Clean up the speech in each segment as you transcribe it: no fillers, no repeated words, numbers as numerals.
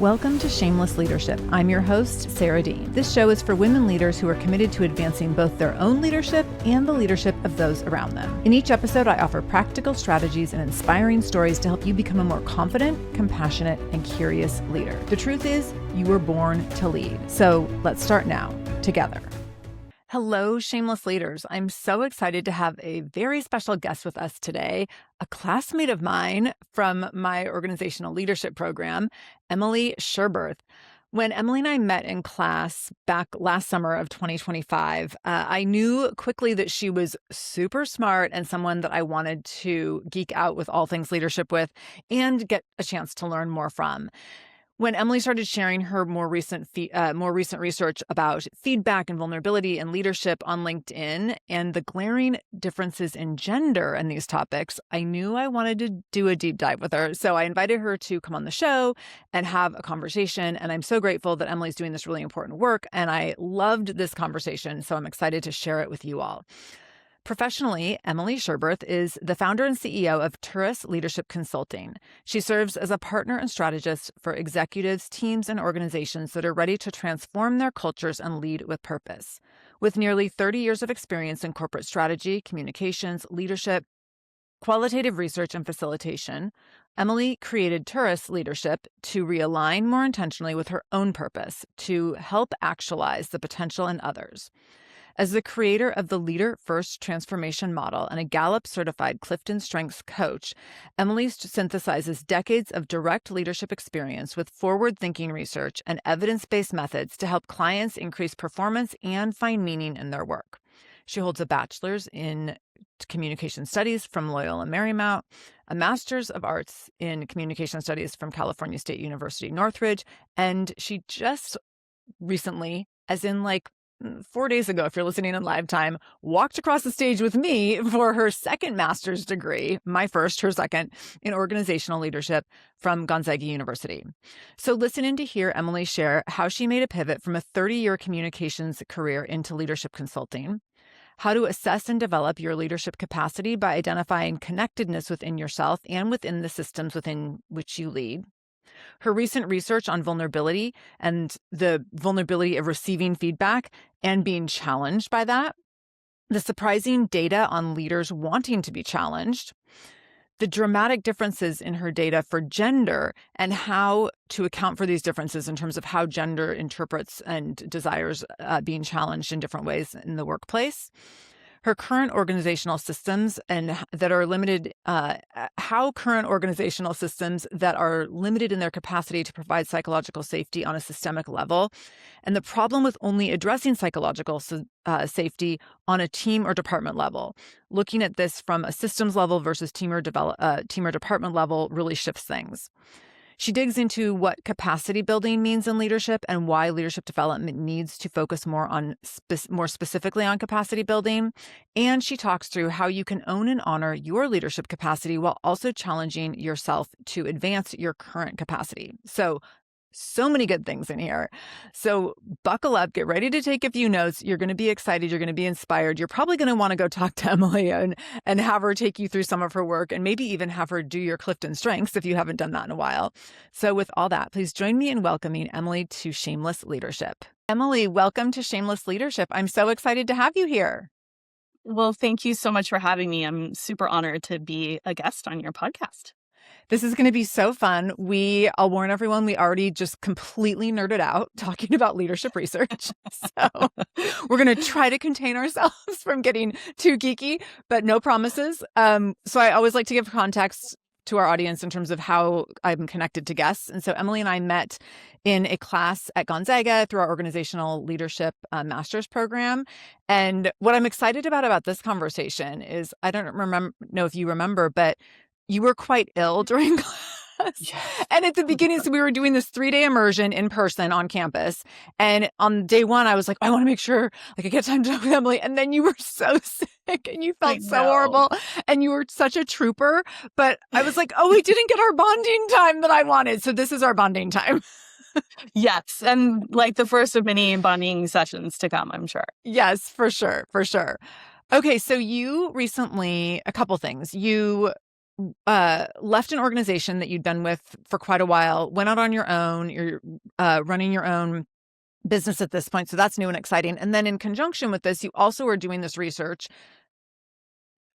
Welcome to Shameless Leadership. I'm your host, Sarah Dean. This show is for women leaders who are committed to advancing both their own leadership and the leadership of those around them. In each episode, I offer practical strategies and inspiring stories to help you become a more confident, compassionate, and curious leader. The truth is, you were born to lead. So let's start now, together. Hello, Shameless Leaders. I'm so excited to have a very special guest with us today, a classmate of mine from my organizational leadership program, Emily Scherberth. When Emily and I met in class back last summer of 2025, I knew quickly that she was super smart and someone that I wanted to geek out with all things leadership with and get a chance to learn more from. When Emily started sharing her more recent research about feedback and vulnerability and leadership on LinkedIn and the glaring differences in gender in these topics, I knew I wanted to do a deep dive with her. So I invited her to come on the show and have a conversation. And I'm so grateful that Emily's doing this really important work. And I loved this conversation. So I'm excited to share it with you all. Professionally, Emily Scherberth is the founder and CEO of Turas Leadership Consulting. She serves as a partner and strategist for executives, teams, and organizations that are ready to transform their cultures and lead with purpose. With nearly 30 years of experience in corporate strategy, communications, leadership, qualitative research, and facilitation, Emily created Turas Leadership to realign more intentionally with her own purpose, to help actualize the potential in others. As the creator of the Leader First Transformation Model and a Gallup-certified Clifton Strengths coach, Emily synthesizes decades of direct leadership experience with forward-thinking research and evidence-based methods to help clients increase performance and find meaning in their work. She holds a bachelor's in communication studies from Loyola Marymount, a master's of arts in communication studies from California State University, Northridge, and she just recently, as in 4 days ago, if you're listening in live time, walked across the stage with me for her second master's degree, my first, her second, in organizational leadership from Gonzaga University. So listen in to hear Emily share how she made a pivot from a 30-year communications career into leadership consulting, how to assess and develop your leadership capacity by identifying connectedness within yourself and within the systems within which you lead, her recent research on vulnerability and the vulnerability of receiving feedback and being challenged by that, the surprising data on leaders wanting to be challenged, the dramatic differences in her data for gender and how to account for these differences in terms of how gender interprets and desires being challenged in different ways in the workplace, her current organizational systems and that are limited, how current organizational systems that are limited in their capacity to provide psychological safety on a systemic level, and the problem with only addressing psychological safety on a team or department level. Looking at this from a systems level versus team or department level really shifts things. She digs into what capacity building means in leadership and why leadership development needs to focus more specifically on capacity building. And she talks through how you can own and honor your leadership capacity while also challenging yourself to advance your current capacity. So many good things in here. So buckle up, get ready to take a few notes. You're going to be excited. You're going to be inspired. You're probably going to want to go talk to Emily and have her take you through some of her work and maybe even have her do your Clifton Strengths if you haven't done that in a while. So with all that, please join me in welcoming Emily to Shameless Leadership. Emily, welcome to Shameless Leadership. I'm so excited to have you here. Well, thank you so much for having me. I'm super honored to be a guest on your podcast. This is going to be so fun. I'll warn everyone, we already just completely nerded out talking about leadership research. So we're going to try to contain ourselves from getting too geeky, but no promises. So I always like to give context to our audience in terms of how I'm connected to guests. And so Emily and I met in a class at Gonzaga through our organizational leadership master's program. And what I'm excited about this conversation is, I don't know if you remember, but you were quite ill during class. Yes. And at the beginning, so we were doing this 3-day immersion in person on campus. And on day one, I was like, I want to make sure I get time to talk with Emily. And then you were so sick and you felt so horrible and you were such a trooper. But I was like, oh, we didn't get our bonding time that I wanted. So this is our bonding time. Yes. And the first of many bonding sessions to come, I'm sure. Yes, for sure. For sure. Okay. So you recently, a couple things. You left an organization that you'd been with for quite a while, went out on your own. You're running your own business at this point. So that's new and exciting. And then in conjunction with this, you also are doing this research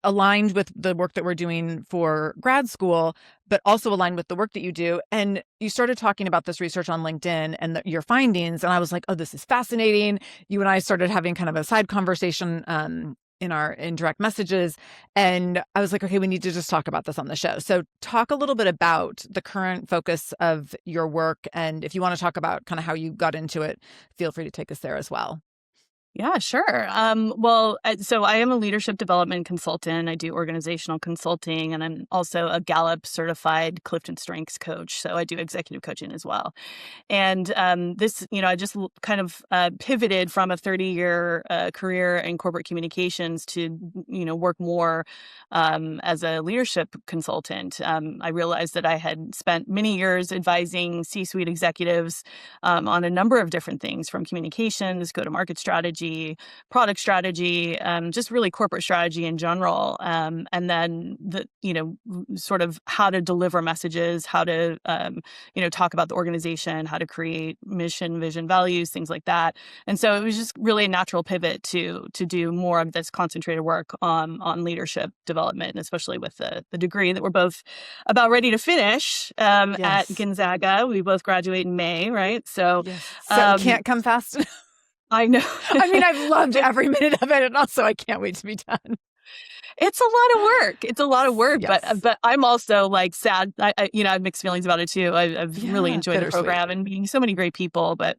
aligned with the work that we're doing for grad school, but also aligned with the work that you do. And you started talking about this research on LinkedIn and your findings. And I was like, oh, this is fascinating. You and I started having kind of a side conversation in our indirect messages. And I was like, okay, we need to just talk about this on the show. So talk a little bit about the current focus of your work. And if you want to talk about kind of how you got into it, feel free to take us there as well. Yeah, sure. So I am a leadership development consultant. I do organizational consulting, and I'm also a Gallup certified Clifton Strengths coach. So I do executive coaching as well. And I just kind of pivoted from a 30-year career in corporate communications to, work more as a leadership consultant. I realized that I had spent many years advising C-suite executives on a number of different things, from communications, go-to-market strategy, product strategy, just really corporate strategy in general. And then sort of how to deliver messages, how to, talk about the organization, how to create mission, vision, values, things like that. And so it was just really a natural pivot to do more of this concentrated work on leadership development, especially with the degree that we're both about ready to finish at Gonzaga. We both graduate in May, right? So, can't come fast enough. I know. I mean, I've loved every minute of it, and also I can't wait to be done. It's a lot of work. It's a lot of work, Yes. but I'm also like sad. I have mixed feelings about it too. I've really enjoyed the program and meeting so many great people, but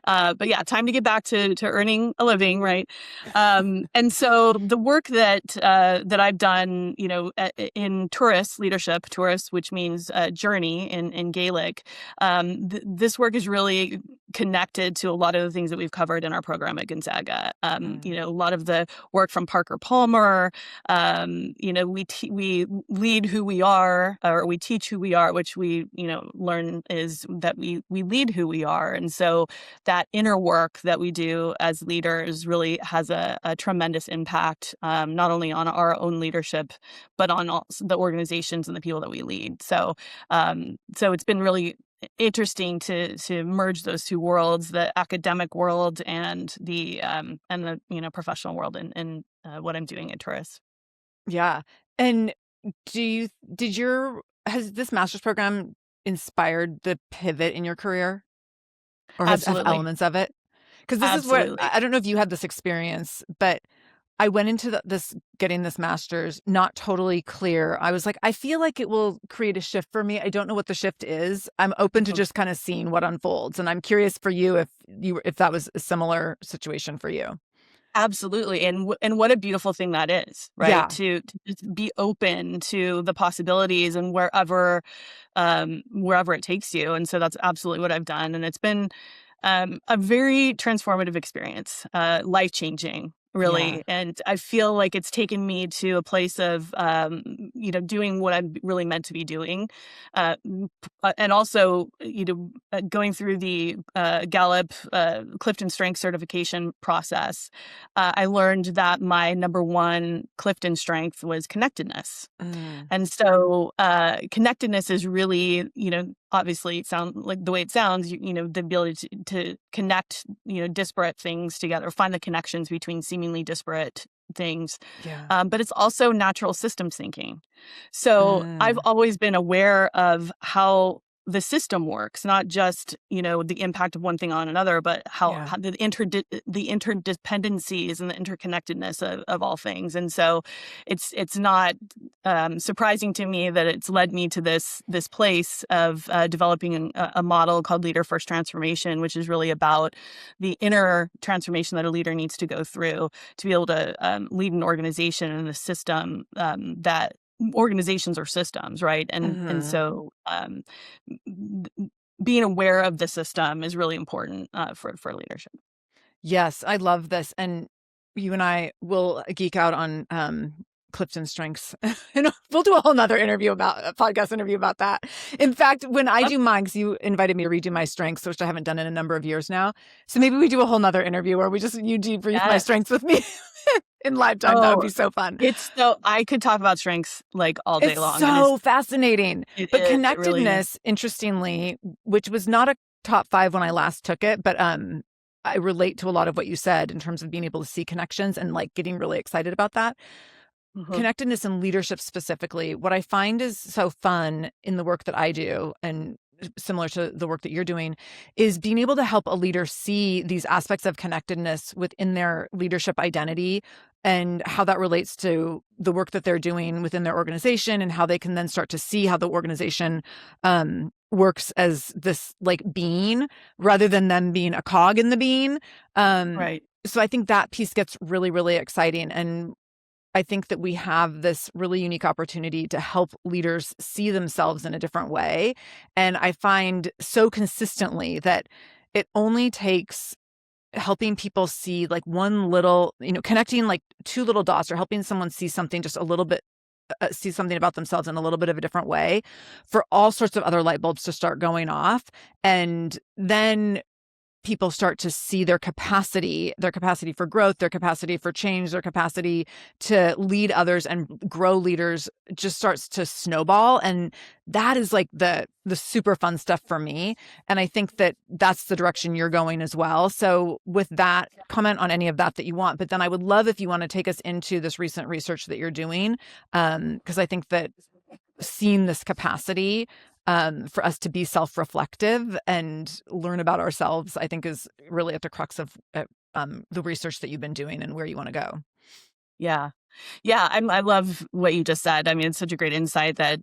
yeah, time to get back to earning a living, right? And so the work that I've done, in Turas Leadership, Turas, which means journey in Gaelic, this work is really connected to a lot of the things that we've covered in our program at Gonzaga. A lot of the work from Parker Palmer. We lead who we are, or we teach who we are, which we, learn is that we lead who we are. And so that inner work that we do as leaders really has a tremendous impact, not only on our own leadership, but on all the organizations and the people that we lead. So it's been really interesting to merge those two worlds, the academic world and the professional world, in what I'm doing at Turas. Yeah. And has this master's program inspired the pivot in your career, or have elements of it? Because this is what, I don't know if you had this experience, but I went into getting this master's not totally clear. I was like, I feel like it will create a shift for me. I don't know what the shift is. I'm open to just kind of seeing what unfolds. And I'm curious for you if that was a similar situation for you. Absolutely. And what a beautiful thing that is, right? Yeah. To just be open to the possibilities and wherever it takes you. And so that's absolutely what I've done. And it's been a very transformative experience, life-changing, really. Yeah. And I feel like it's taken me to a place of, doing what I'm really meant to be doing. And also, going through the Gallup Clifton Strengths certification process, I learned that my number one Clifton strength was connectedness. And so connectedness is really, obviously it sounds like the way it sounds, the ability to connect, disparate things together, find the connections between seemingly disparate things. Yeah. But it's also natural systems thinking. So I've always been aware of how the system works, not just, the impact of one thing on another, but how the interdependencies and the interconnectedness of all things. And so it's not surprising to me that it's led me to this place of developing a model called Leader First Transformation, which is really about the inner transformation that a leader needs to go through to be able to lead an organization and a system that organizations are systems, right? And so being aware of the system is really important for leadership. Yes, I love this. And you and I will geek out on Clifton Strengths. And we'll do a whole nother podcast interview about that. In fact, when I do mine, because you invited me to redo my strengths, which I haven't done in a number of years now. So maybe we do a whole nother interview where you debrief my strengths with me. in lifetime. That would Oh, be so fun. I could talk about strengths like all day It's long. so fascinating. But It really is. connectedness, interestingly, which was not a top 5 when I last took it, but I relate to a lot of what you said in terms of being able to see connections and like getting really excited about that. Mhm. Connectedness and leadership specifically, what I find is so fun in the work that I do and similar to the work that you're doing is being able to help a leader see these aspects of connectedness within their leadership identity and how that relates to the work that they're doing within their organization and how they can then start to see how the organization works as this like being rather than them being a cog in the bean. Right. So I think that piece gets really, really exciting. And I think that we have this really unique opportunity to help leaders see themselves in a different way. And I find so consistently that it only takes helping people see like one little, connecting like 2 little dots or helping someone see something just a little bit, see something about themselves in a little bit of a different way for all sorts of other light bulbs to start going off. And then people start to see their capacity for growth, their capacity for change, their capacity to lead others and grow leaders just starts to snowball. And that is like the super fun stuff for me. And I think that that's the direction you're going as well. So with that, comment on any of that you want. But then I would love if you want to take us into this recent research that you're doing, because I think that seeing this capacity for us to be self-reflective and learn about ourselves, I think is really at the crux of the research that you've been doing and where you want to go. Yeah. Yeah, I love what you just said. I mean, it's such a great insight that,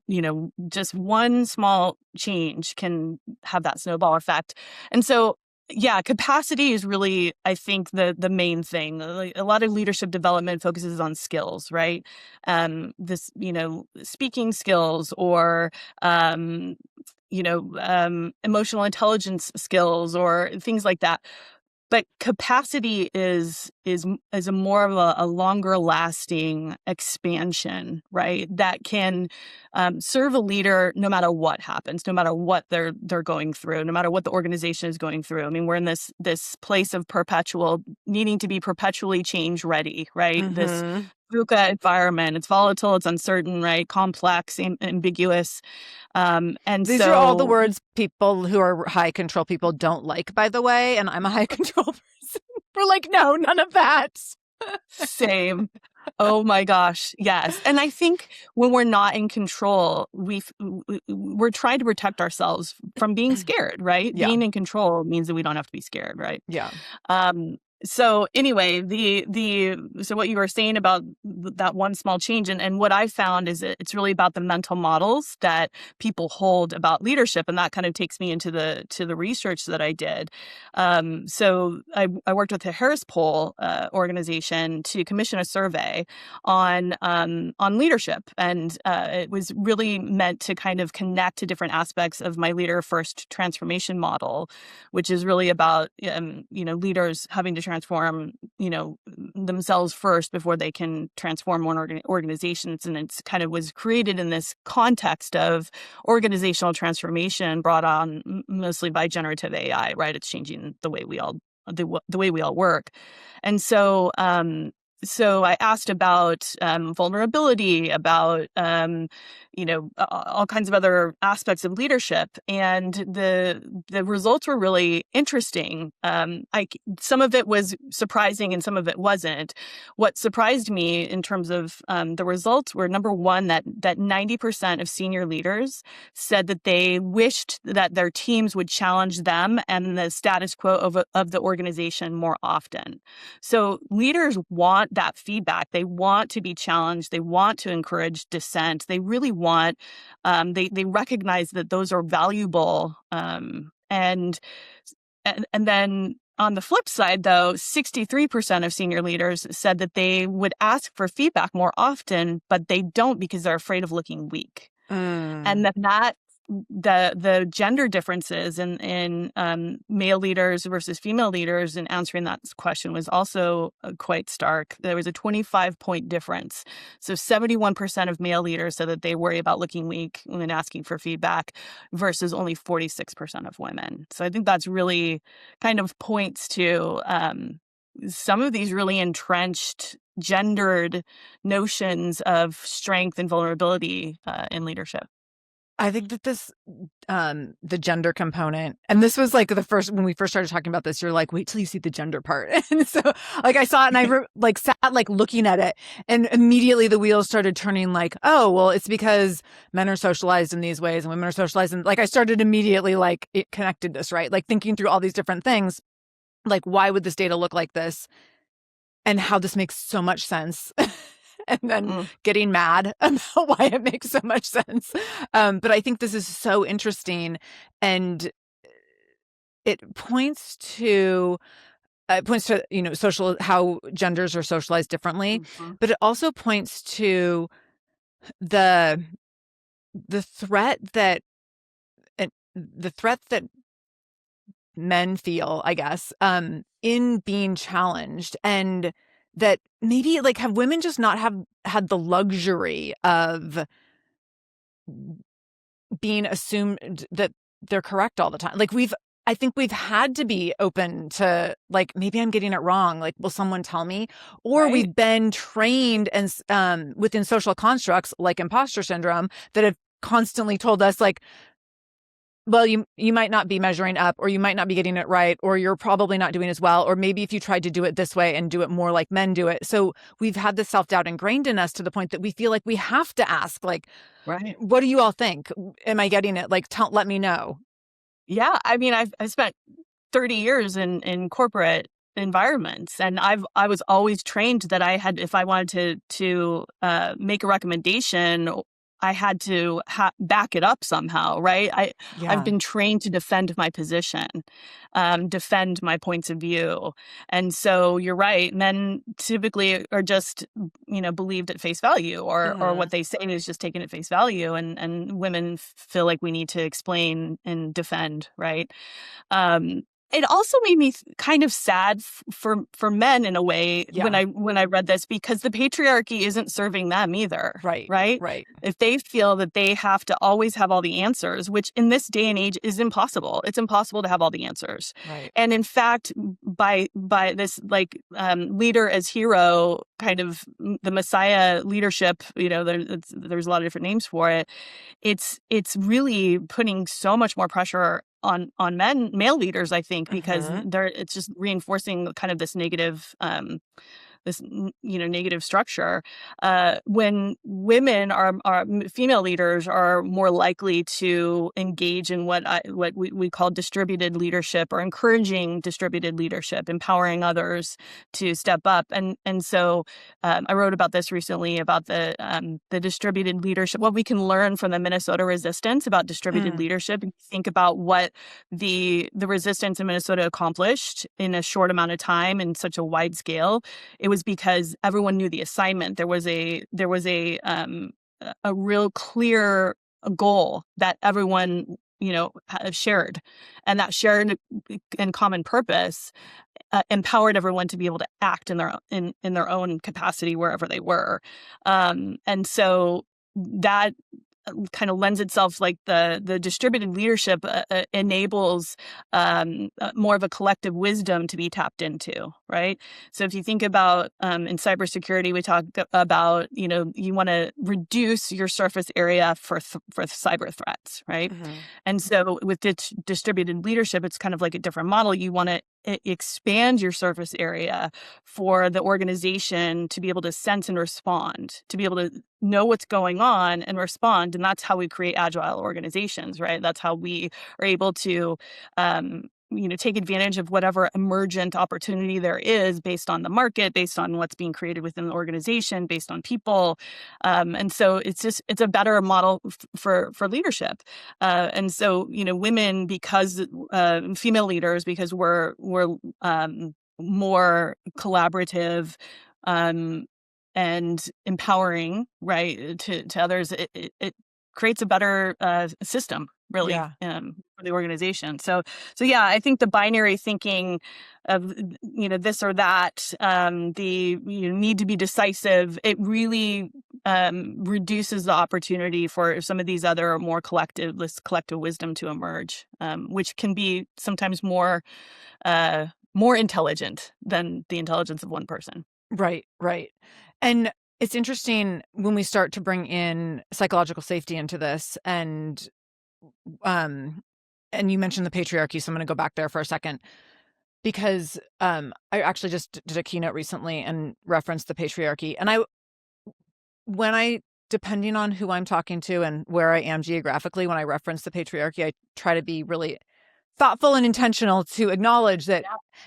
just one small change can have that snowball effect. And so, yeah, capacity is really, I think, the main thing. Like, a lot of leadership development focuses on skills, right? Speaking skills or emotional intelligence skills or things like that. But capacity is a more of a longer lasting expansion, right? That can serve a leader no matter what happens, no matter what they're going through, no matter what the organization is going through. I mean, we're in this place of needing to be perpetually change ready, right? This Mm-hmm. VUCA environment. It's volatile, it's uncertain, right? Complex, ambiguous. And These are all the so words people who are high control people don't like, by the way. And I'm a high control person. We're like, no, none of that. Same. Oh my gosh. Yes. And I think when we're not in control, we're trying to protect ourselves from being scared, right? Yeah. Being in control means that we don't have to be scared, right? Yeah. So anyway, so what you were saying about that one small change and what I found is it's really about the mental models that people hold about leadership, and that kind of takes me into the research that I did. So I worked with the Harris Poll organization to commission a survey on leadership, and it was really meant to kind of connect to different aspects of my leader first transformation model, which is really about leaders having to transform themselves first before they can transform organizations. And it's kind of was created in this context of organizational transformation brought on mostly by generative AI, right? It's changing the way we all work. And so I asked about vulnerability, about all kinds of other aspects of leadership, and the results were really interesting. Some of it was surprising, and some of it wasn't. What surprised me in terms of the results were, number one, that 90% of senior leaders said that they wished that their teams would challenge them and the status quo of the organization more often. So leaders want that feedback. They want to be challenged. They want to encourage dissent. They really want, they recognize that those are valuable. And then on the flip side, though, 63% of senior leaders said that they would ask for feedback more often, but they don't because they're afraid of looking weak. And that the gender differences in male leaders versus female leaders in answering that question was also quite stark. There was a 25-point difference. So 71% of male leaders said that they worry about looking weak when asking for feedback versus only 46% of women. So I think that's really kind of points to some of these really entrenched gendered notions of strength and vulnerability in leadership. I think that the gender component, and this was like when we first started talking about this, you're like, wait till you see the gender part. And so like I saw it and I sat like looking at it, and immediately the wheels started turning like, oh, well, it's because men are socialized in these ways and women are socialized. And like, I started immediately like it connected this, right? Like thinking through all these different things, like why would this data look like this and how this makes so much sense. And then getting mad about why it makes so much sense. But I think this is so interesting, and it points to social, how genders are socialized differently, but it also points to the threat that men feel, I guess, in being challenged, and that maybe like have women just not have had the luxury of being assumed that they're correct all the time. Like I think we've had to be open to like, maybe I'm getting it wrong. Like, will someone tell me? Or Right. we've been trained and within social constructs like imposter syndrome that have constantly told us like, well, you might not be measuring up, or you might not be getting it right, or you're probably not doing as well, or maybe if you tried to do it this way and do it more like men do it. So we've had this self-doubt ingrained in us to the point that we feel like we have to ask, like, Right. what do you all think? Am I getting it? Like, let me know. Yeah. I mean, I've spent 30 years in corporate environments, and I was always trained that I had, if I wanted to make a recommendation, I had to back it up somehow, right? I've been trained to defend my position, defend my points of view. And so you're right, men typically are just, believed at face value, or what they say is just taken at face value. And women feel like we need to explain and defend, right? It also made me kind of sad for men in a way when I read this, because the patriarchy isn't serving them either. Right. If they feel that they have to always have all the answers, which in this day and age is impossible. It's impossible to have all the answers. Right. And in fact, by this leader as hero, kind of the Messiah leadership, there's a lot of different names for it. It's really putting so much more pressure on male leaders, I think, because it's just reinforcing kind of this negative negative structure. When women are female leaders are more likely to engage in what we call distributed leadership, or encouraging distributed leadership, empowering others to step up. And so I wrote about this recently, about the distributed leadership, what we can learn from the Minnesota resistance about distributed leadership. And think about what the resistance in Minnesota accomplished in a short amount of time in such a wide scale. It was because everyone knew the assignment. There was a real clear goal that everyone shared, and that shared and common purpose empowered everyone to be able to act in their own capacity wherever they were, and so that kind of lends itself, like the distributed leadership enables more of a collective wisdom to be tapped into, right? So if you think about in cybersecurity, we talk about, you want to reduce your surface area for cyber threats, right? And so with distributed leadership, it's kind of like a different model. You want to expand your surface area for the organization to be able to sense and respond, to be able to know what's going on and respond. And that's how we create agile organizations, right? That's how we are able to, take advantage of whatever emergent opportunity there is based on the market, based on what's being created within the organization, based on people. And so it's a better model for leadership. And so, women, because female leaders, because we're more collaborative, and empowering, right, to others, it creates a better system, really, for the organization. So yeah, I think the binary thinking of this or that, the need to be decisive, it really reduces the opportunity for some of these other more collective wisdom to emerge, which can be sometimes more intelligent than the intelligence of one person. Right, right. And it's interesting when we start to bring in psychological safety into this, um and you mentioned the patriarchy, so I'm going to go back there for a second because I actually just did a keynote recently and referenced the patriarchy. And when I depending on who I'm talking to and where I am geographically, when I reference the patriarchy, I try to be really thoughtful and intentional to acknowledge that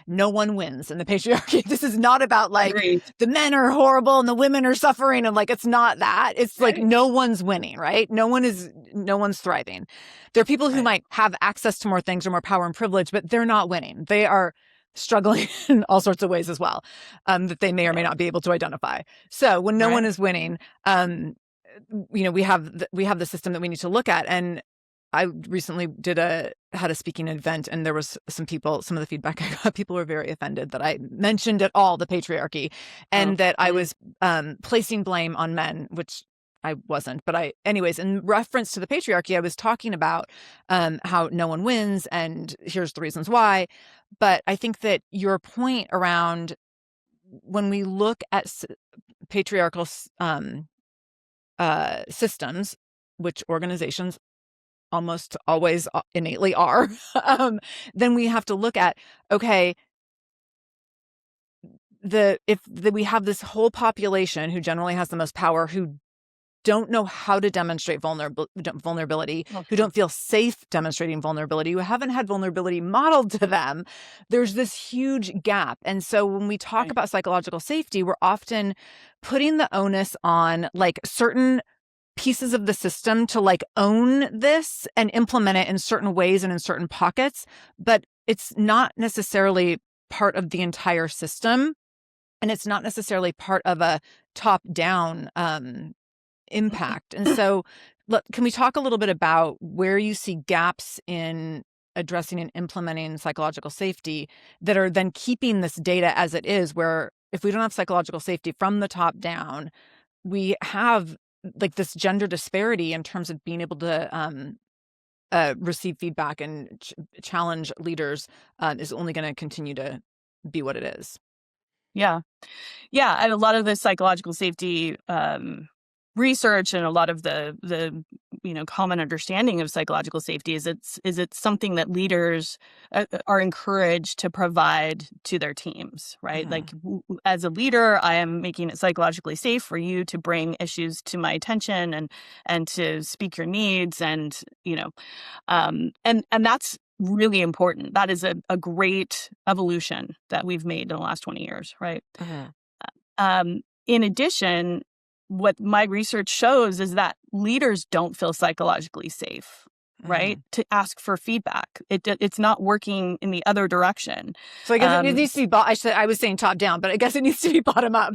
no one wins in the patriarchy. This is not about like Agreed. the men are horrible and the women are suffering and like it's not that. It's like no one's winning, right? No one's thriving. There are people who might have access to more things or more power and privilege, but they're not winning. They are struggling in all sorts of ways as well, that they may or may not be able to identify. So when no one is winning, we have the system that we need to look at. And I recently had a speaking event, and there was some of the feedback I got, people were very offended that I mentioned at all the patriarchy and that I was placing blame on men, which I wasn't. But anyways, in reference to the patriarchy, I was talking about how no one wins and here's the reasons why. But I think that your point around when we look at patriarchal systems, which organizations almost always innately are, then we have to look at, okay, we have this whole population who generally has the most power, who don't know how to demonstrate vulnerability, who don't feel safe demonstrating vulnerability, who haven't had vulnerability modeled to them. There's this huge gap. And so when we talk about psychological safety, we're often putting the onus on like certain pieces of the system to like own this and implement it in certain ways and in certain pockets, but it's not necessarily part of the entire system. And it's not necessarily part of a top-down impact. And so can we talk a little bit about where you see gaps in addressing and implementing psychological safety that are then keeping this data as it is, where if we don't have psychological safety from the top down, we have like this gender disparity in terms of being able to receive feedback and challenge leaders is only going to continue to be what it is. Yeah. Yeah. And a lot of the psychological safety research and a lot of the common understanding of psychological safety is it's something that leaders are encouraged to provide to their teams, right? Like as a leader, I am making it psychologically safe for you to bring issues to my attention and to speak your needs and and that's really important. That is a great evolution that we've made in the last 20 years, right? In addition, what my research shows is that leaders don't feel psychologically safe, right? To ask for feedback. It's not working in the other direction. So I guess it needs to be, I was saying top down, but I guess it needs to be bottom up.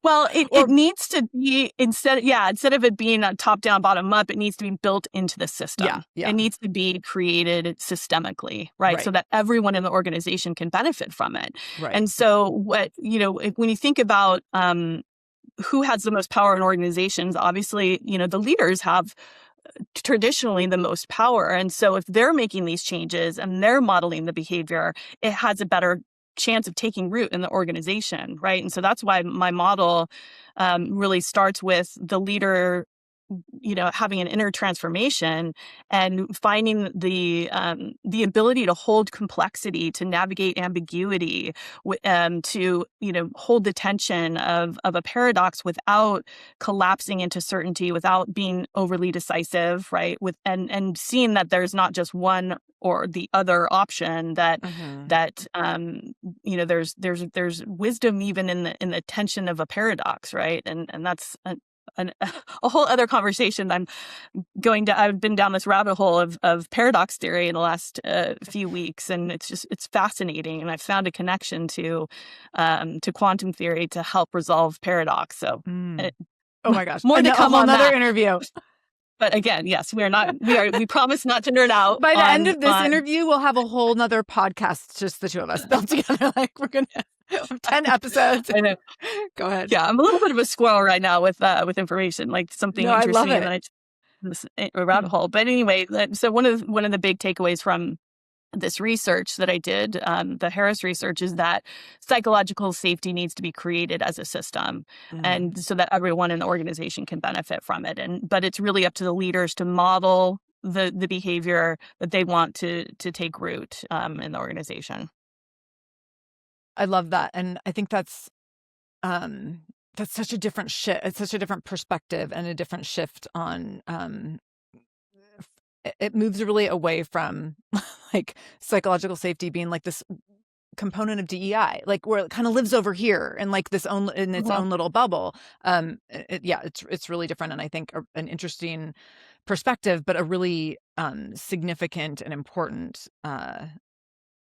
Well, it needs to be instead of it being a top down, bottom up, it needs to be built into the system. Yeah. It needs to be created systemically, right? So that everyone in the organization can benefit from it. Right. And so when you think about who has the most power in organizations, obviously, the leaders have traditionally the most power. And so if they're making these changes and they're modeling the behavior, it has a better chance of taking root in the organization, right? And so that's why my model really starts with the leader having an inner transformation and finding the ability to hold complexity, to navigate ambiguity, to hold the tension of a paradox without collapsing into certainty, without being overly decisive, right? And seeing that there's not just one or the other option, that there's wisdom even in the tension of a paradox, right? And that's a whole other conversation. I've been down this rabbit hole of paradox theory in the last few weeks, and it's fascinating. And I've found a connection to quantum theory to help resolve paradox. So, oh my gosh, more to come on another that. interview. But again, yes, we promise not to nerd out. By the end of this interview, we'll have a whole nother podcast, just the two of us built together. Like we're going to have 10 episodes. I know. Go ahead. Yeah, I'm a little bit of a squirrel right now with information, like something interesting. I love it. And then a rabbit hole. But anyway, so one of the big takeaways from this research that I did, the Harris research, is that psychological safety needs to be created as a system, and so that everyone in the organization can benefit from it. But it's really up to the leaders to model the behavior that they want to take root in the organization. I love that. And I think that's such a different shift. It's such a different perspective and a different shift on, it moves really away from like psychological safety being like this component of DEI, like where it kind of lives over here and like this own in its own little bubble. It's really different, and I think an interesting perspective, but a really significant and important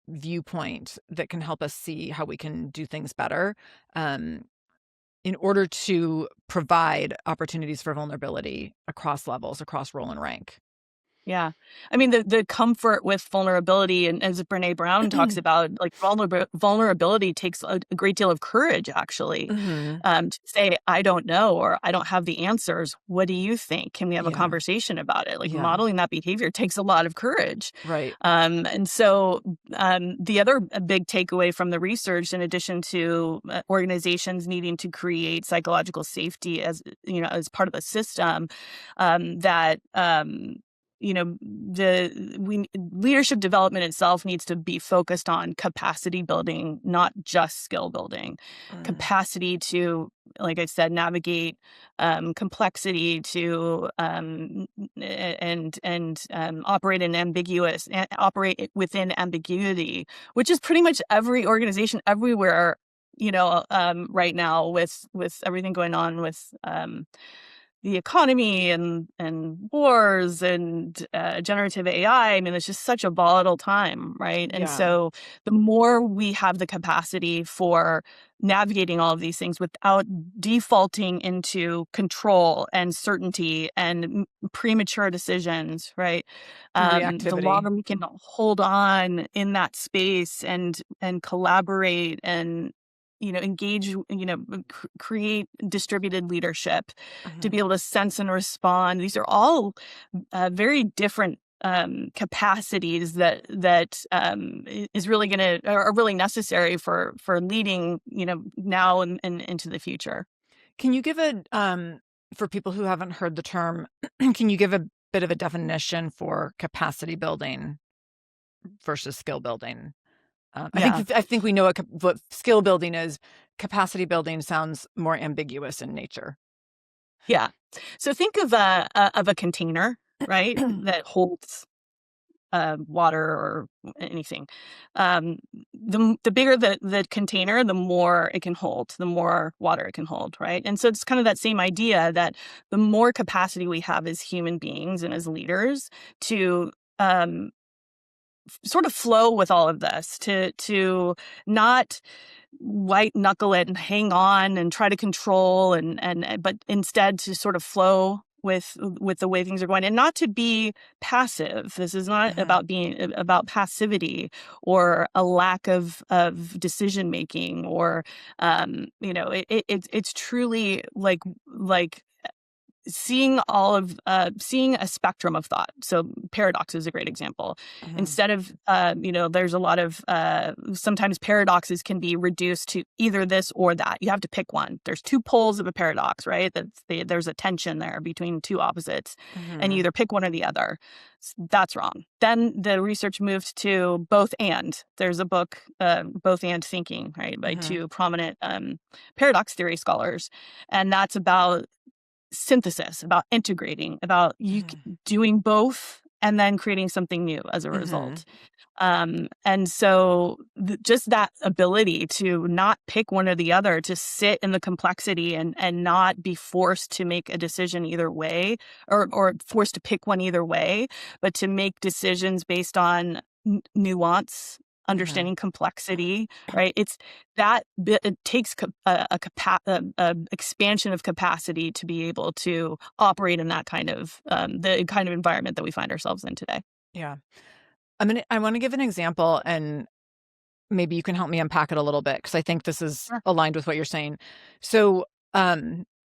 viewpoint that can help us see how we can do things better in order to provide opportunities for vulnerability across levels, across role and rank. Yeah. I mean, the comfort with vulnerability, and as Brene Brown talks about, like vulnerability takes a great deal of courage, actually, to say, I don't know, or I don't have the answers. What do you think? Can we have a conversation about it? Like modeling that behavior takes a lot of courage. Right. And so the other big takeaway from the research, in addition to organizations needing to create psychological safety as, as part of the system, that leadership development itself needs to be focused on capacity building, not just skill building. Capacity to, like I said, navigate complexity, to operate within ambiguity, which is pretty much every organization everywhere. Right now with everything going on with the economy and wars and generative AI. I mean, it's just such a volatile time, right? And so the more we have the capacity for navigating all of these things without defaulting into control and certainty and premature decisions, right? The longer we can hold on in that space and collaborate and engage, create distributed leadership to be able to sense and respond. These are all very different capacities that is really are really necessary for leading, now and into the future. Can you give for people who haven't heard the term, can you give a bit of a definition for capacity building versus skill building? I think we know what skill building is. Capacity building sounds more ambiguous in nature. Yeah. So think of a container, right, that holds water or anything. The bigger the container, the more it can hold, the more water it can hold, right? And so it's kind of that same idea that the more capacity we have as human beings and as leaders to sort of flow with all of this, to not white knuckle it and hang on and try to control but instead to sort of flow with the way things are going, and not to be passive. This is not about being passivity or a lack of decision making, or it's truly like seeing seeing a spectrum of thought. So paradox is a great example. Instead of there's a lot of sometimes paradoxes can be reduced to either this or that. You have to pick one. There's two poles of a paradox, right? There's a tension there between two opposites, and you either pick one or the other. That's wrong. Then the research moved to both and. There's a book, Both and Thinking, right, by two prominent paradox theory scholars, and that's about synthesis, about integrating, about you doing both and then creating something new as a result. And so just that ability to not pick one or the other, to sit in the complexity and not be forced to make a decision either way, or forced to pick one either way, but to make decisions based on nuance, understanding complexity, right? It's that it takes a expansion of capacity to be able to operate in that kind of the kind of environment that we find ourselves in today. Yeah. I want to give an example, and maybe you can help me unpack it a little bit, because I think this is aligned with what you're saying. So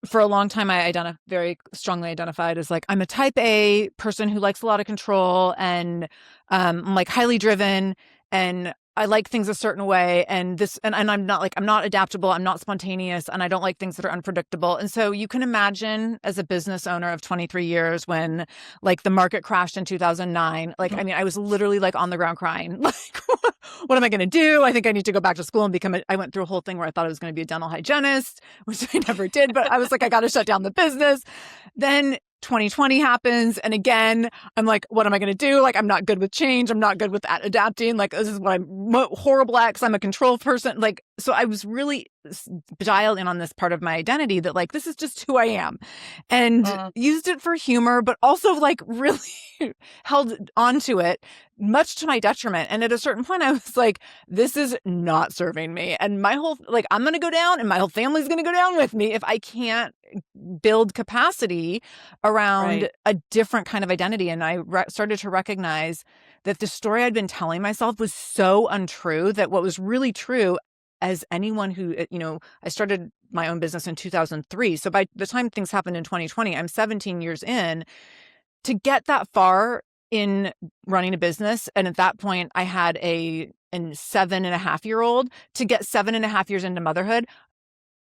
for a long time, I very strongly identified as like, I'm a type A person who likes a lot of control, and I'm like highly driven, and I like things a certain way. And I'm not adaptable. I'm not spontaneous, and I don't like things that are unpredictable. And so you can imagine, as a business owner of 23 years, when like the market crashed in 2009, like, I mean, I was literally like on the ground crying, like, what am I going to do? I think I need to go back to school and I went through a whole thing where I thought I was going to be a dental hygienist, which I never did, but I was like, I got to shut down the business. Then 2020 happens. And again, I'm like, what am I going to do? Like, I'm not good with change. I'm not good with adapting. Like, this is what I'm horrible at, because I'm a control person. Like, so I was really dialed in on this part of my identity that like, this is just who I am, and used it for humor, but also like really held onto it, much to my detriment. And at a certain point I was like, this is not serving me. And my whole, like, I'm going to go down, and my whole family's going to go down with me if I can't build capacity around a different kind of identity. And I started to recognize that the story I'd been telling myself was so untrue, that what was really true, as anyone who, I started my own business in 2003. So by the time things happened in 2020, I'm 17 years in. To get that far in running a business, and at that point I had a 7.5-year-old, to get 7.5 years into motherhood,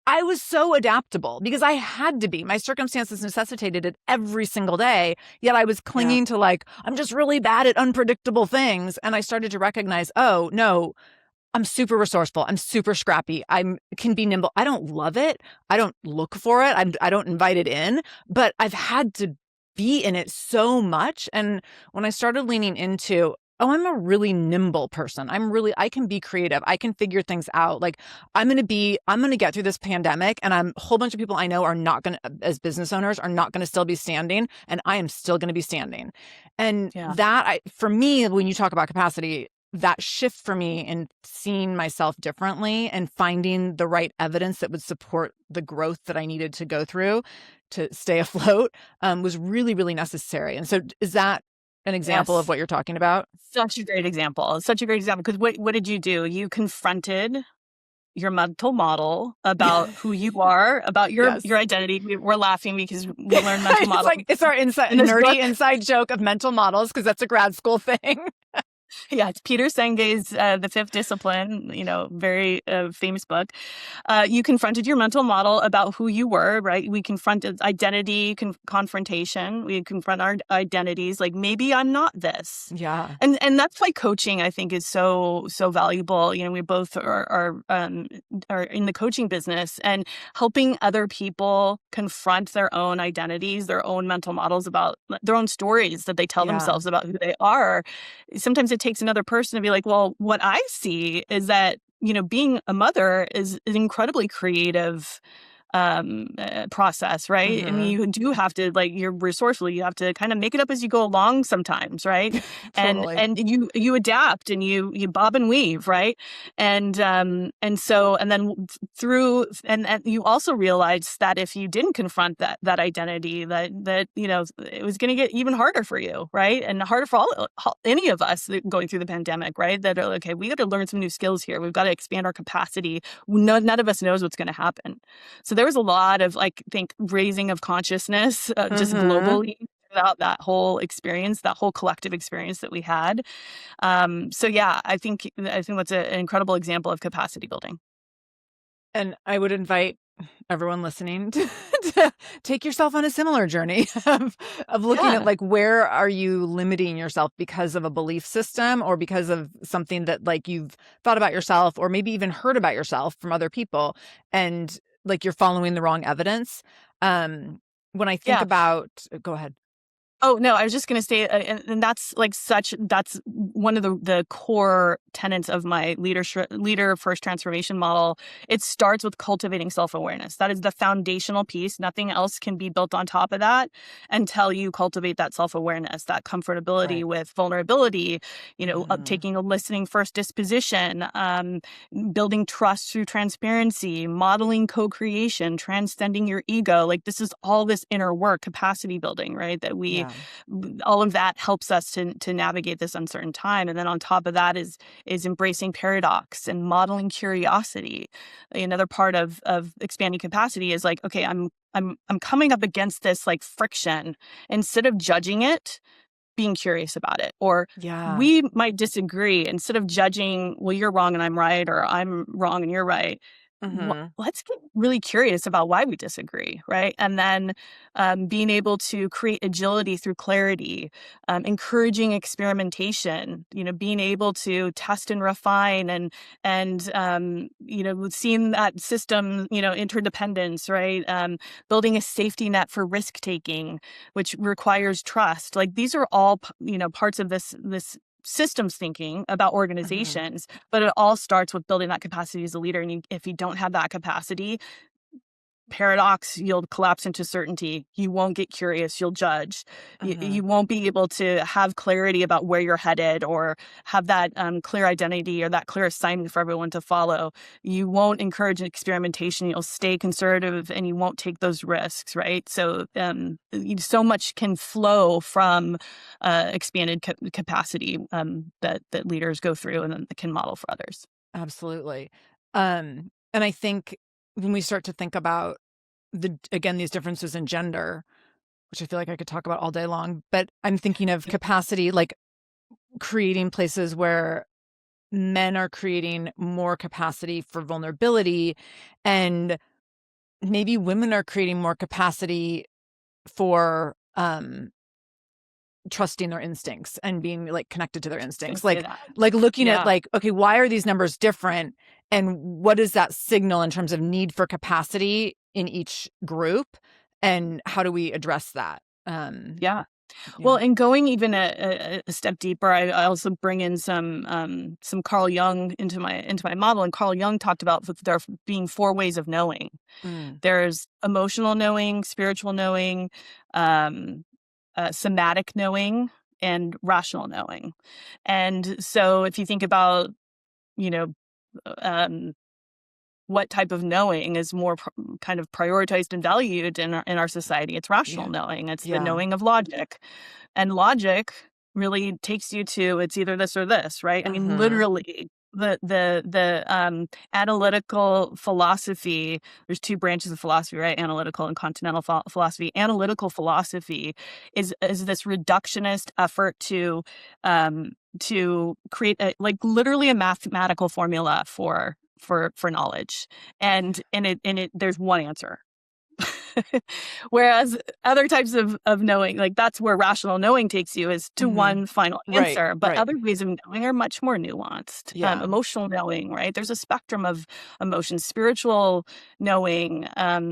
I was so adaptable because I had to be. My circumstances necessitated it every single day. Yet I was clinging to like, I'm just really bad at unpredictable things. And I started to recognize, oh no, I'm super resourceful. I'm super scrappy. I can be nimble. I don't love it. I don't look for it. I don't invite it in, but I've had to be in it so much. And when I started leaning into, oh, I'm a really nimble person. I can be creative. I can figure things out. Like, I'm going to get through this pandemic, and a whole bunch of people I know are not going to, as business owners, are not going to still be standing, and I am still going to be standing. And for me, when you talk about capacity, that shift for me in seeing myself differently and finding the right evidence that would support the growth that I needed to go through to stay afloat was really, really necessary. And so is that an example of what you're talking about? Such a great example. Because what did you do? You confronted your mental model about who you are, about your identity. We're laughing because we learned mental models. It's our nerdy inside joke of mental models, because that's a grad school thing. Yeah, it's Peter Senge's The Fifth Discipline, very famous book. You confronted your mental model about who you were, right? We confronted identity, confrontation. We confront our identities, like, maybe I'm not this. Yeah. And that's why coaching, I think, is so valuable. We both are in the coaching business, and helping other people confront their own identities, their own mental models about their own stories that they tell themselves about who they are. Sometimes it takes another person to be like, well, what I see is that, being a mother is an incredibly creative process, right? And you do have to, like, you're resourceful. You have to kind of make it up as you go along sometimes, right? Totally. And you adapt, and you bob and weave, right? And then you also realize that if you didn't confront that identity, that it was going to get even harder for you, right? And harder for any of us going through the pandemic, right? That are okay, we got to learn some new skills here. We've got to expand our capacity. None of us knows what's going to happen. So there was a lot of, like, I think, raising of consciousness just globally about that whole experience, that whole collective experience that we had. I think that's an incredible example of capacity building. And I would invite everyone listening to take yourself on a similar journey of looking at, like, where are you limiting yourself because of a belief system, or because of something that, like, you've thought about yourself, or maybe even heard about yourself from other people, and like you're following the wrong evidence. When I think about, go ahead. Oh, no, I was just going to say, and that's that's one of the core tenets of my leader first transformation model. It starts with cultivating self-awareness. That is the foundational piece. Nothing else can be built on top of that until you cultivate that self-awareness, that comfortability with vulnerability, taking a listening first disposition, building trust through transparency, modeling co-creation, transcending your ego. Like, this is all this inner work, capacity building, right? That we all of that helps us to navigate this uncertain time. And then on top of that is embracing paradox and modeling curiosity. Another part of expanding capacity is like, okay, I'm coming up against this like friction. Instead of judging it, being curious about it. Or we might disagree. Instead of judging, well, you're wrong and I'm right, or I'm wrong and you're right, let's get really curious about why we disagree, right? And then being able to create agility through clarity, encouraging experimentation, being able to test and refine and seeing that system, interdependence, right? Building a safety net for risk taking, which requires trust. Like these are all, parts of this systems thinking about organizations, but it all starts with building that capacity as a leader. And if you don't have that capacity, paradox, you'll collapse into certainty. You won't get curious. You'll judge. You won't be able to have clarity about where you're headed or have that clear identity or that clear assignment for everyone to follow. You won't encourage experimentation. You'll stay conservative and you won't take those risks, right? So so much can flow from expanded capacity that leaders go through and then can model for others. Absolutely. And I think when we start to think about these differences in gender, which I feel like I could talk about all day long, but I'm thinking of capacity, like creating places where men are creating more capacity for vulnerability, and maybe women are creating more capacity for trusting their instincts and being like connected to their instincts, like looking at like, okay, why are these numbers different, and what does that signal in terms of need for capacity in each group, and how do we address that? Well, and going even a step deeper, I also bring in some Carl Jung into my model, and Carl Jung talked about there being 4 ways of knowing. There's emotional knowing, spiritual knowing, somatic knowing, and rational knowing. And so if you think about, what type of knowing is more kind of prioritized and valued in our society, it's rational knowing. It's the knowing of logic. And logic really takes you to, it's either this or this, right? I mean, literally, the analytical philosophy, there's 2 branches of philosophy, right? Analytical and continental philosophy. Analytical philosophy is this reductionist effort to create literally a mathematical formula for knowledge, and there's one answer. Whereas other types of knowing, like that's where rational knowing takes you, is to one final answer. But other ways of knowing are much more nuanced. Emotional knowing, right? There's a spectrum of emotions. Spiritual knowing,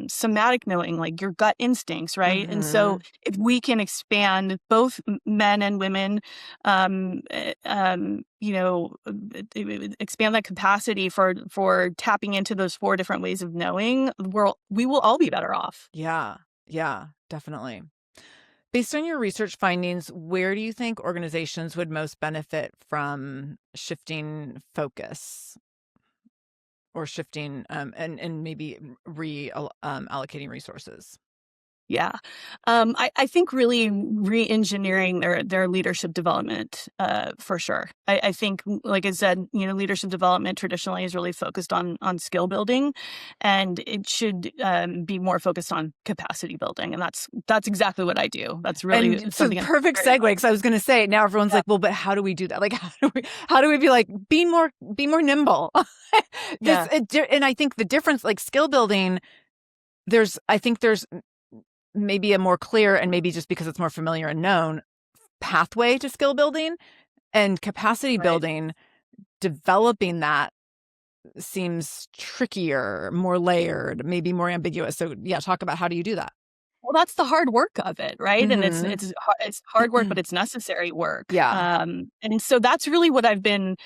somatic knowing, like your gut instincts, right? And so if we can expand both men and women, expand that capacity for tapping into those 4 different ways of knowing, we will all be better off. Yeah, definitely. Based on your research findings, where do you think organizations would most benefit from shifting focus, or shifting and maybe allocating resources? I think really re-engineering their leadership development, for sure. I think, like I said, leadership development traditionally is really focused on skill building, and it should be more focused on capacity building. And that's exactly what I do. That's really something. So perfect segue, because I was going to say, now everyone's like, well, but how do we do that? Like, how do we be like, be more nimble? And I think the difference, like skill building, there's maybe a more clear, and maybe just because it's more familiar and known, pathway to skill building, and capacity building, developing that seems trickier, more layered, maybe more ambiguous. So talk about how do you do that? Well, that's the hard work of it, right? And it's hard work, but it's necessary work. And so that's really what I've been,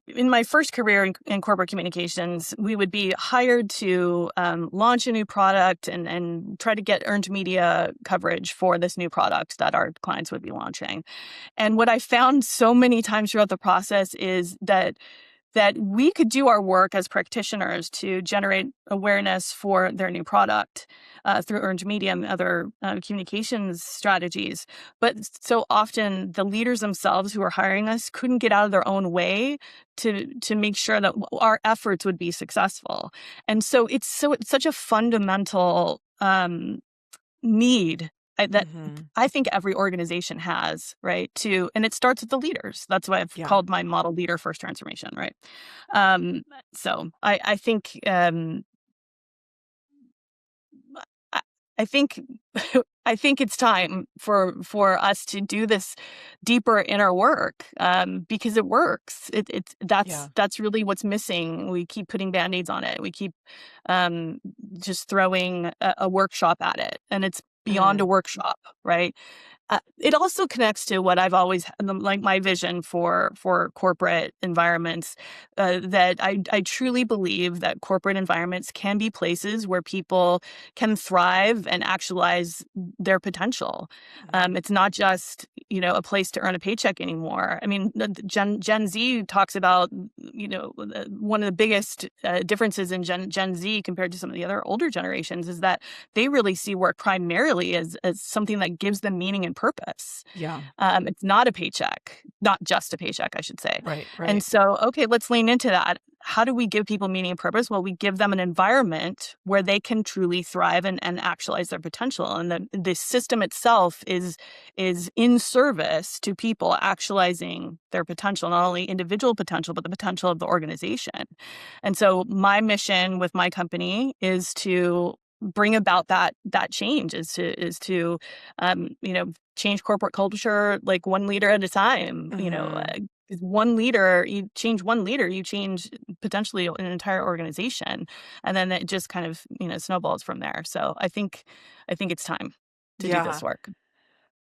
in my first career in corporate communications, we would be hired to launch a new product and try to get earned media coverage for this new product that our clients would be launching. And what I found so many times throughout the process is that that we could do our work as practitioners to generate awareness for their new product through earned media and other communications strategies. But so often the leaders themselves who are hiring us couldn't get out of their own way to make sure that our efforts would be successful. And so it's such a fundamental need that I think every organization has, right? And it starts with the leaders. That's why I've called my model leader first transformation, right? So I think I think I think it's time for us to do this deeper inner work because it works. That's really what's missing. We keep putting band-aids on it. We keep just throwing a workshop at it, and it's beyond a workshop, right? It also connects to what I've always like my vision for corporate environments. That I truly believe that corporate environments can be places where people can thrive and actualize their potential. It's not just a place to earn a paycheck anymore. I mean, Gen Z talks about one of the biggest differences in Gen Z compared to some of the other older generations is that they really see work primarily as something that gives them meaning and purpose. It's not a paycheck, not just a paycheck, I should say. Right. And so, okay, let's lean into that. How do we give people meaning and purpose? Well, we give them an environment where they can truly thrive and actualize their potential. And the system itself is in service to people actualizing their potential, not only individual potential, but the potential of the organization. And so my mission with my company is to bring about that change, is to change corporate culture like one leader at a time. One leader, you change one leader, you change potentially an entire organization, and then it just kind of snowballs from there. So I think it's time to do this work.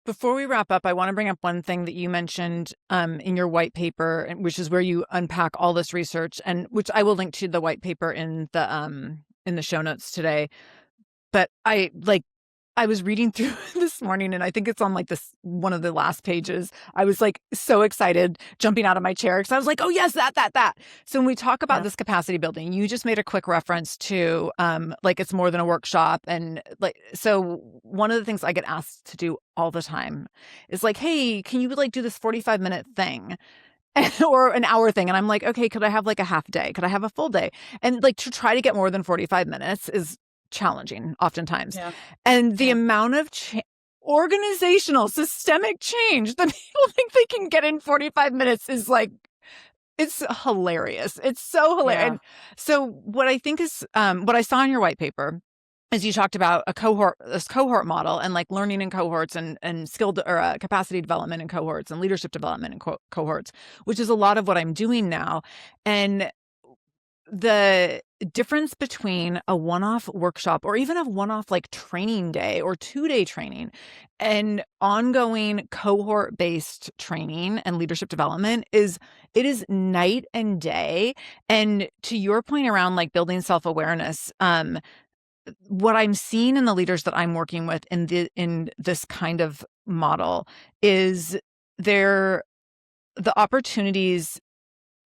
Before we wrap up, I want to bring up one thing that you mentioned in your white paper, which is where you unpack all this research, and which I will link to the white paper in the show notes today. But I was reading through this morning, and I think it's on this one of the last pages. I was so excited, jumping out of my chair because I was like, "Oh yes, that." So when we talk about this capacity building, you just made a quick reference to it's more than a workshop, and so one of the things I get asked to do all the time is "Hey, can you do this 45-minute thing?" or an hour thing. And I'm like, "Okay, could I have a half day? Could I have a full day?" And to try to get more than 45 minutes is challenging oftentimes. And the amount of organizational systemic change that people think they can get in 45 minutes is it's hilarious. It's so hilarious. And so what I think is what I saw in your white paper is you talked about this cohort model and learning in cohorts and capacity development in cohorts and leadership development in cohorts, which is a lot of what I'm doing now. And the difference between a one-off workshop or even a one-off training day or 2-day training and ongoing cohort-based training and leadership development is night and day. And to your point around building self-awareness, what I'm seeing in the leaders that I'm working with in this kind of model is the opportunities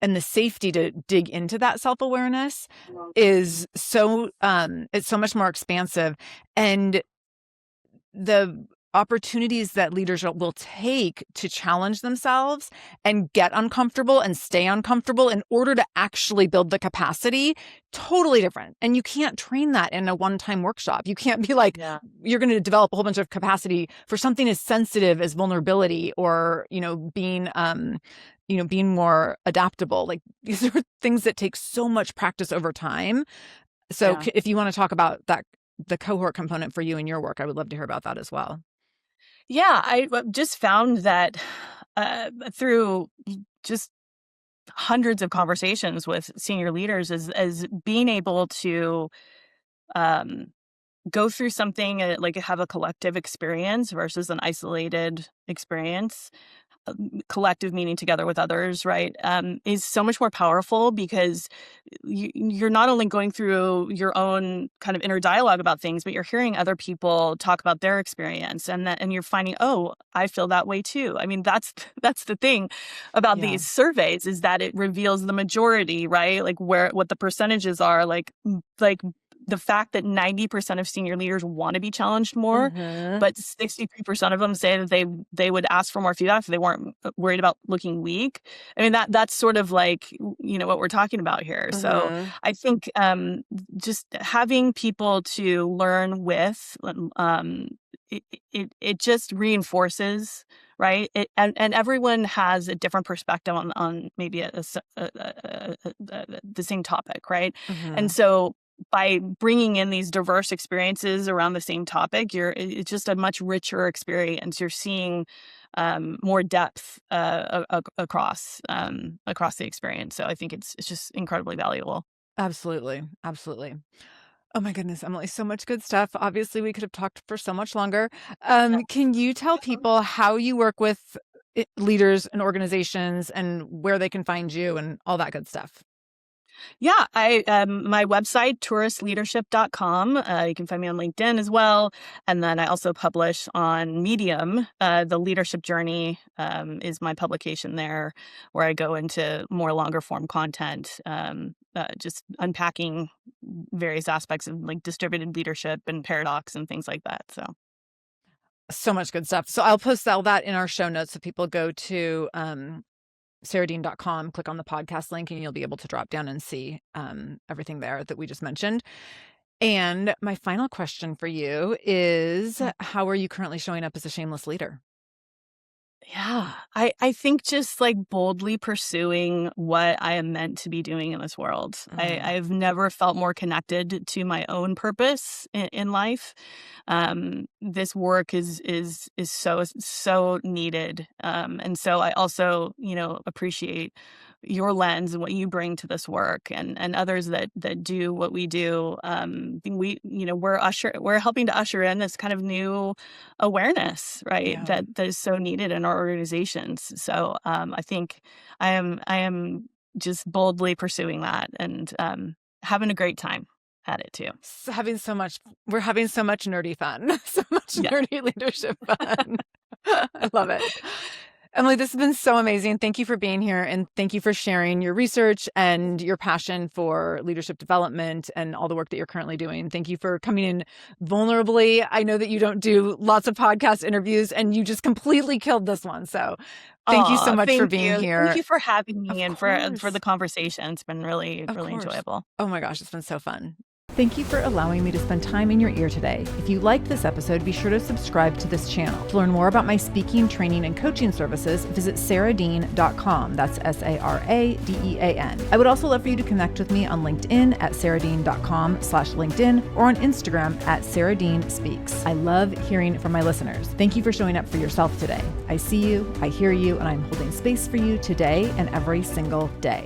and the safety to dig into that self-awareness is it's so much more expansive. And the opportunities that leaders will take to challenge themselves and get uncomfortable and stay uncomfortable in order to actually build the capacity, totally different. And you can't train that in a one-time workshop. You can't be you're going to develop a whole bunch of capacity for something as sensitive as vulnerability or, being more adaptable. These are things that take so much practice over time. So if you want to talk about that, the cohort component for you in your work, I would love to hear about that as well. Yeah, I just found that through just hundreds of conversations with senior leaders as being able to go through something have a collective experience versus an isolated experience collective meaning together with others, right, is so much more powerful because you're not only going through your own kind of inner dialogue about things, but you're hearing other people talk about their experience, and you're finding, oh, I feel that way too. I mean, that's the thing about Yeah. these surveys, is that it reveals the majority, right? Like what the percentages are, like the fact that 90% of senior leaders want to be challenged more, but 63% of them say that they would ask for more feedback if they weren't worried about looking weak. I mean, that's sort of like, what we're talking about here. So I think just having people to learn with, it just reinforces, right? And everyone has a different perspective on maybe the same topic, right? And so by bringing in these diverse experiences around the same topic, it's just a much richer experience. You're seeing more depth across the experience. So I think it's just incredibly valuable. Absolutely. Absolutely. Oh my goodness, Emily, so much good stuff. Obviously, we could have talked for so much longer. Can you tell people how you work with leaders and organizations and where they can find you and all that good stuff? Yeah, my website, turasleadership.com. You can find me on LinkedIn as well. And then I also publish on Medium. The Leadership Journey is my publication there, where I go into more longer form content, just unpacking various aspects of like distributed leadership and paradox and things like that. So much good stuff. So I'll post all that in our show notes. So people go to sarahdean.com, click on the podcast link, and you'll be able to drop down and see everything there that we just mentioned. And my final question for you is, how are you currently showing up as a shameless leader? Yeah, I think just like boldly pursuing what I am meant to be doing in this world. I've never felt more connected to my own purpose in life. This work is so needed, and so I also appreciate your lens and what you bring to this work, and others that do what we do. We're helping to usher in this kind of new awareness, right? Yeah. That is so needed in our organizations. So I think I am just boldly pursuing that, and having a great time at it too. We're having so much nerdy fun, so much nerdy leadership fun. I love it. Emily, this has been so amazing. Thank you for being here, and thank you for sharing your research and your passion for leadership development and all the work that you're currently doing. Thank you for coming in vulnerably. I know that you don't do lots of podcast interviews, and you just completely killed this one. So thank you so much for being here. Thank you for having me and for the conversation. It's been really enjoyable. Oh my gosh, it's been so fun. Thank you for allowing me to spend time in your ear today. If you liked this episode, be sure to subscribe to this channel. To learn more about my speaking, training, and coaching services, visit sarahdean.com. That's SARADEAN. I would also love for you to connect with me on LinkedIn at sarahdean.com/LinkedIn or on Instagram at sarahdeanspeaks. I love hearing from my listeners. Thank you for showing up for yourself today. I see you, I hear you, and I'm holding space for you today and every single day.